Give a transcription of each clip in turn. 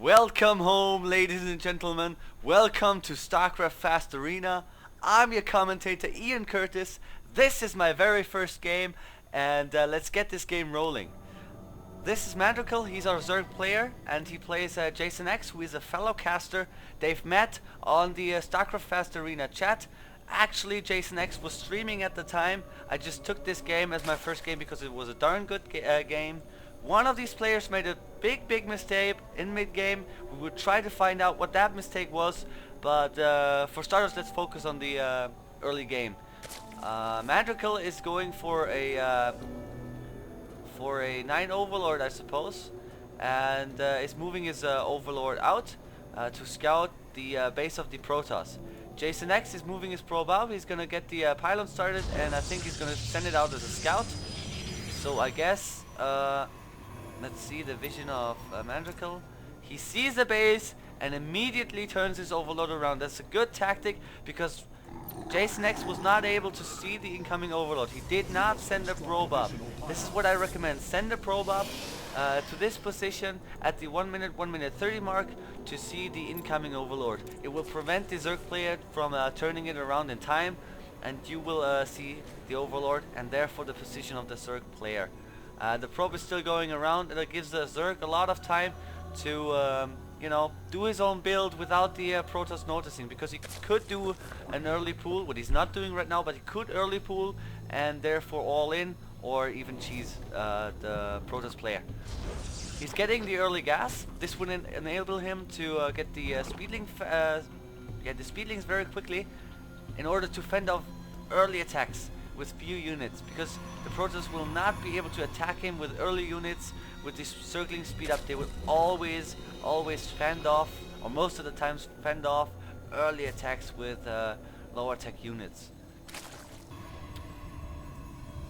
Welcome home, ladies and gentlemen. Welcome to Starcraft FastArena. I'm your commentator, Ian Curtis. This is my very first game, and let's get this game rolling. This is Mandrakel. He's our Zerg player, and he plays JaysonX, who is a fellow caster. They've met on the Starcraft FastArena chat. Actually, JaysonX was streaming at the time. I just took this game as my first game because it was a darn good game. One of these players made a big mistake in mid-game. We would try to find out what that mistake was, but for starters, let's focus on the early game. Mandrakel is going for a 9 Overlord, I suppose, and is moving his Overlord out to scout the base of the Protoss. JaysonX is moving his probe out. He's gonna get the pylon started, and I think he's gonna send it out as a scout. So I guess let's see the vision of Mandrakel. He sees the base and immediately turns his Overlord around. That's a good tactic because JaysonX was not able to see the incoming Overlord. He did not send a probe up. This is what I recommend. Send a probe up to this position at the 1 minute 30 mark to see the incoming Overlord. It will prevent the Zerg player from turning it around in time, and you will see the Overlord and therefore the position of the Zerg player. The probe is still going around, and it gives the Zerg a lot of time to do his own build without the Protoss noticing, because he could do an early pull, what he's not doing right now, but he could early pull and therefore all in or even cheese the Protoss player. He's getting the early gas. This would enable him to get the speedlings very quickly in order to fend off early attacks with few units, because the Protoss will not be able to attack him with early units. With this circling speed up, they will always fend off, or most of the times fend off early attacks with lower tech units.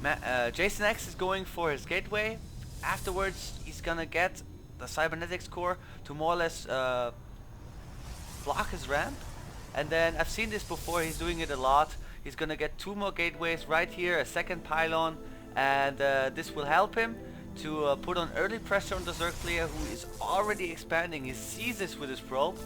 JaysonX is going for his gateway. Afterwards, he's gonna get the cybernetics core to more or less block his ramp. And then I've seen this before, he's doing it a lot. He's gonna get 2 more gateways right here, a second pylon, and this will help him to put on early pressure on the Zerg player who is already expanding. He sees this with his probe,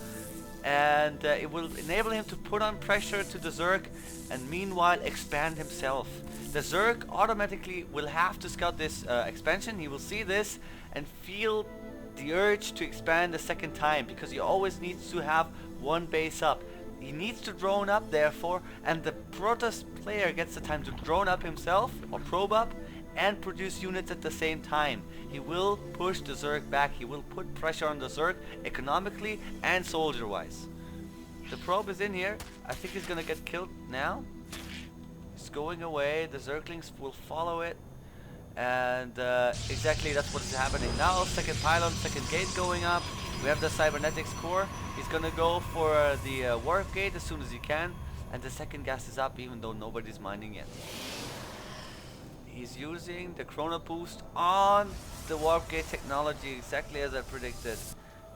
and it will enable him to put on pressure to the Zerg and meanwhile expand himself. The Zerg automatically will have to scout this expansion. He will see this and feel the urge to expand a second time, because he always needs to have one base up. He needs to drone up, therefore, and the Protoss player gets the time to drone up himself or probe up and produce units at the same time. He will push the Zerg back. He will put pressure on the Zerg economically and soldier wise. The probe is in here. I think he's gonna get killed now. It's going away. The Zerglings will follow it, and exactly that's what is happening now. Second pylon, second gate going up. We have the cybernetics core. He's gonna go for the warp gate as soon as he can, and the second gas is up even though nobody's mining yet. He's using the chrono boost on the warp gate technology exactly as I predicted,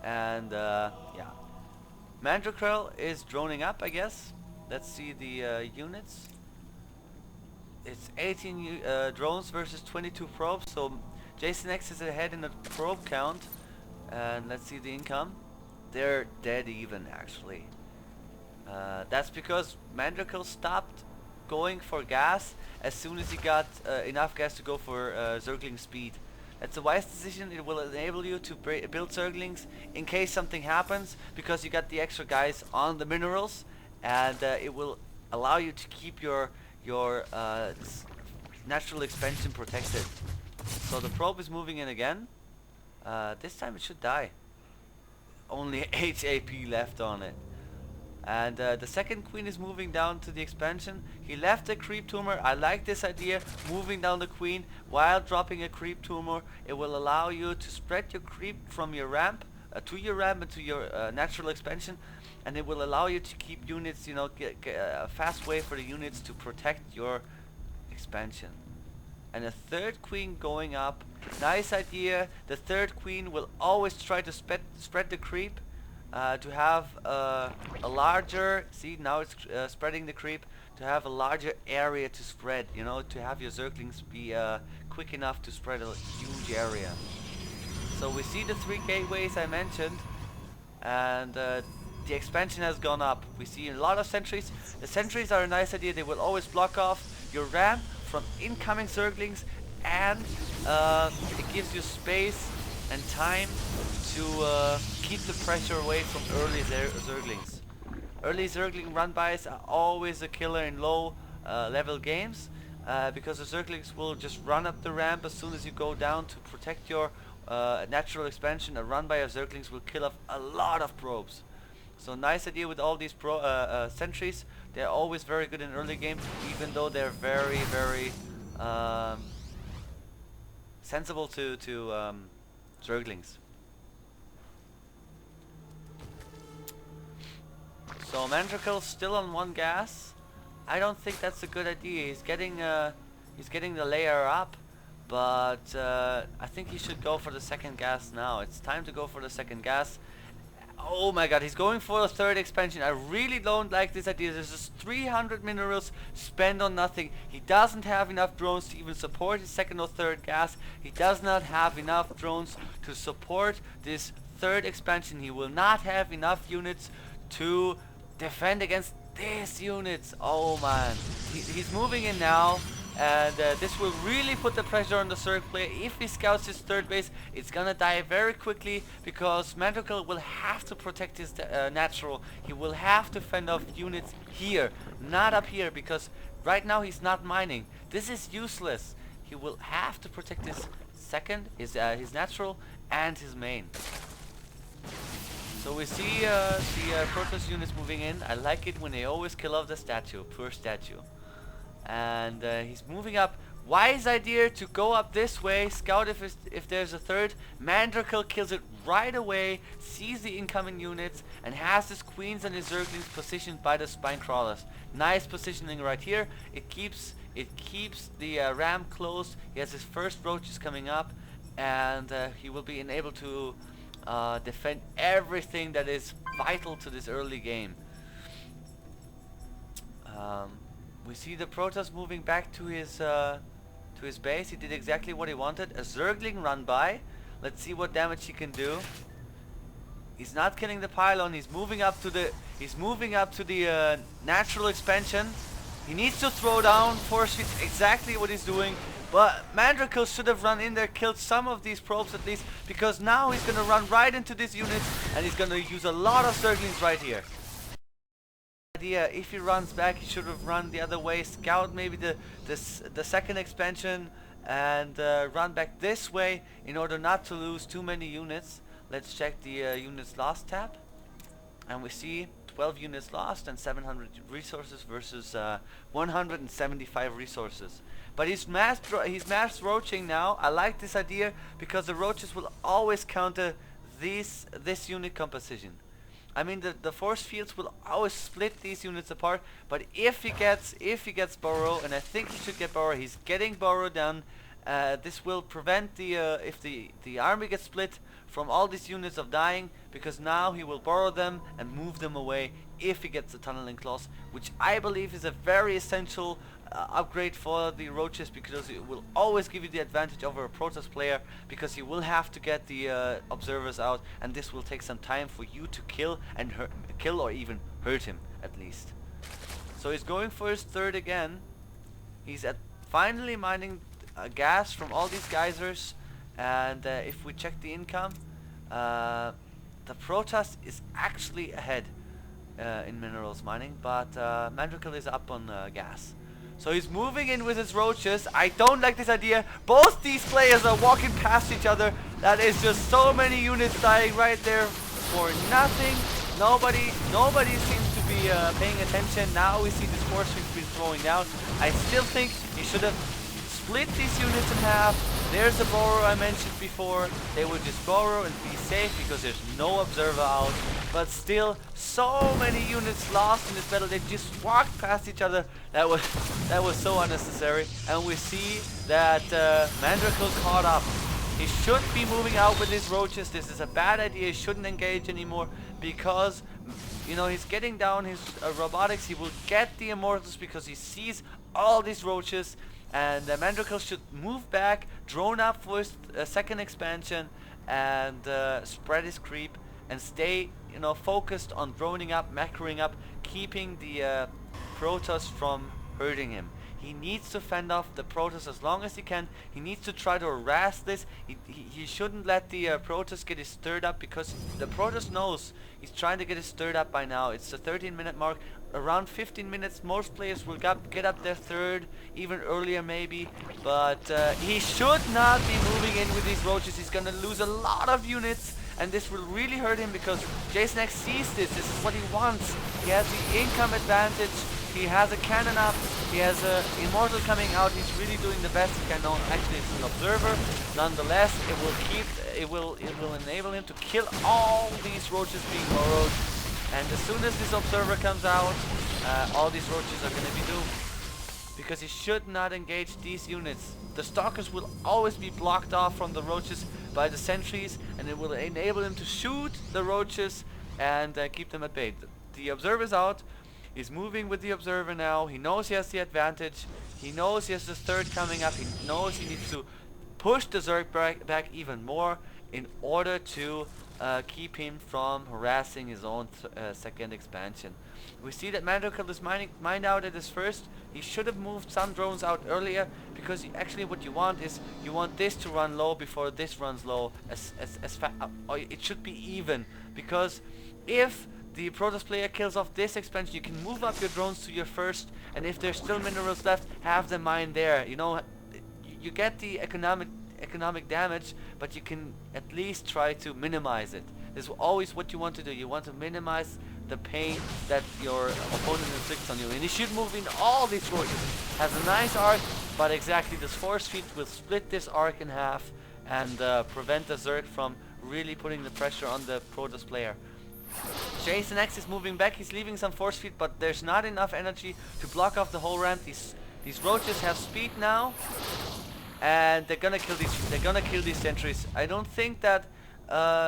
and yeah. Mandrakel is droning up, I guess. Let's see the units. It's 18 drones versus 22 probes, so JaysonX is ahead in the probe count. And let's see the income. They're dead even, actually. That's because Mandrakel stopped going for gas as soon as he got enough gas to go for Zergling speed. That's a wise decision. It will enable you to build Zerglings in case something happens, because you got the extra guys on the minerals, and it will allow you to keep your natural expansion protected. So the probe is moving in again. This time it should die. Only 8 AP left on it. And the second queen is moving down to the expansion. He left a creep tumor. I like this idea, moving down the queen while dropping a creep tumor. It will allow you to spread your creep from your ramp to your ramp and to your natural expansion, and it will allow you to keep units, get a fast way for the units to protect your expansion. And a third queen going up. Nice idea. The third queen will always try to spread the creep to have a larger, see now it's spreading the creep, to have a larger area to spread, to have your Zerglings be quick enough to spread a huge area. So we see the 3 gateways I mentioned. and the expansion has gone up. We see a lot of sentries. The sentries are a nice idea. They will always block off your ramp from incoming zerglings, and it gives you space and time to keep the pressure away from early zerglings. Early zergling run-bys are always a killer in low level games, because the zerglings will just run up the ramp as soon as you go down to protect your natural expansion. A run-by of zerglings will kill off a lot of probes. So nice idea with all these sentries. They're always very good in early games, even though they're very, very sensible to zerglings. So Mandrakel's still on one gas. I don't think that's a good idea. He's getting the layer up, but I think he should go for the second gas now. It's time to go for the second gas. Oh my god, he's going for the third expansion. I really don't like this idea. There's just 300 minerals spent on nothing. He doesn't have enough drones to even support his second or third gas. He does not have enough drones to support this third expansion. He will not have enough units to defend against these units. Oh man, he's moving in now, and this will really put the pressure on the Zerg player. If he scouts his third base, it's gonna die very quickly, because Mandrakel will have to protect his natural. He will have to fend off units here, not up here, because right now he's not mining. This is useless. He will have to protect his second, his natural, and his main. So we see the Protoss units moving in. I like it when they always kill off the statue, poor statue. And he's moving up. Wise idea to go up this way, scout if there's a third. Mandrakel kills it right away, sees the incoming units, and has his queens and his zerglings positioned by the spine crawlers. Nice positioning right here. It keeps the ramp closed. He has his first roaches coming up, and he will be able to defend everything that is vital to this early game. We see the Protoss moving back to his base. He did exactly what he wanted. A Zergling run by. Let's see what damage he can do. He's not killing the pylon. He's moving up to the natural expansion. He needs to throw down force feeds. Exactly what he's doing. But Mandrakel should have run in there, killed some of these probes at least, because now he's gonna run right into these units, and he's gonna use a lot of Zerglings right here. If he runs back, he should have run the other way, scout maybe the second expansion, and run back this way in order not to lose too many units. Let's check the units lost tab, and we see 12 units lost and 700 resources versus 175 resources. But he's mass roaching now. I like this idea because the roaches will always counter this unit composition. I mean, the force fields will always split these units apart. But if he gets Burrow, and I think he should get Burrow, he's getting Burrow done. This will prevent if the army gets split from all these units of dying, because now he will borrow them and move them away if he gets the tunneling claws, which I believe is a very essential upgrade for the roaches, because it will always give you the advantage over a Protoss player, because you will have to get the observers out, and this will take some time for you to kill or even hurt him at least. So he's going for his third again. He's finally mining gas from all these geysers, and if we check the income, the Protoss is actually ahead in minerals mining, but Mandrakel is up on gas. So he's moving in with his roaches. I don't like this idea. Both these players are walking past each other. That is just so many units dying right there for nothing. Nobody seems to be paying attention. Now we see this force we've been throwing down. I still think he should have split these units in half. There's the borrow I mentioned before. They would just borrow and be safe because there's no observer out. But still, so many units lost in this battle. They just walked past each other. That was so unnecessary. And we see that Mandrakel caught up. He should be moving out with his roaches. This is a bad idea. He shouldn't engage anymore, because he's getting down his robotics. He will get the immortals because he sees all these roaches. And Mandrakel should move back, drone up for his second expansion, and spread his creep, and stay, you know, focused on droning up, macroing up, keeping the Protoss from hurting him. He needs to fend off the Protoss as long as he can. He needs to try to harass this. He shouldn't let the Protoss get his stirred up, because the Protoss knows he's trying to get his stirred up by now. It's the 13-minute mark. Around 15 minutes, most players will get up their third, even earlier maybe. But he should not be moving in with these roaches. He's gonna lose a lot of units, and this will really hurt him, because JaysonX sees this. This is what he wants. He has the income advantage. He has a cannon up. He has a Immortal coming out. He's really doing the best he can. No, actually, it's an observer. Nonetheless, it will enable him to kill all these roaches being burrowed. And as soon as this observer comes out, all these roaches are going to be doomed, because he should not engage these units. The stalkers will always be blocked off from the roaches by the sentries, and it will enable him to shoot the roaches and keep them at bay. The observer's out. He's moving with the observer now. He knows he has the advantage. He knows he has the third coming up. He knows he needs to push the Zerg back even more in order to keep him from harassing his own second expansion. We see that Mandrakel is mined out at his first. He should have moved some drones out earlier, because actually what you want is, you want this to run low before this runs low. It should be even, because if the Protoss player kills off this expansion, you can move up your drones to your first, and if there's still minerals left, have them mine there. You know, you get the economic damage, but you can at least try to minimize it. This is always what you want to do. You want to minimize the pain that your opponent inflicts on you, and you should move in all these roaches. Has a nice arc, but exactly this force feed will split this arc in half and prevent the Zerg from really putting the pressure on the Protoss player. JaysonX is moving back. He's leaving some force feed, but there's not enough energy to block off the whole ramp. These roaches have speed now, and they're gonna kill these sentries. I don't think that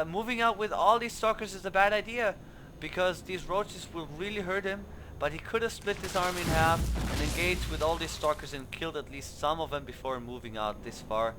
moving out with all these stalkers is a bad idea, because these roaches will really hurt him. But he could have split his army in half and engaged with all these stalkers and killed at least some of them before moving out this far.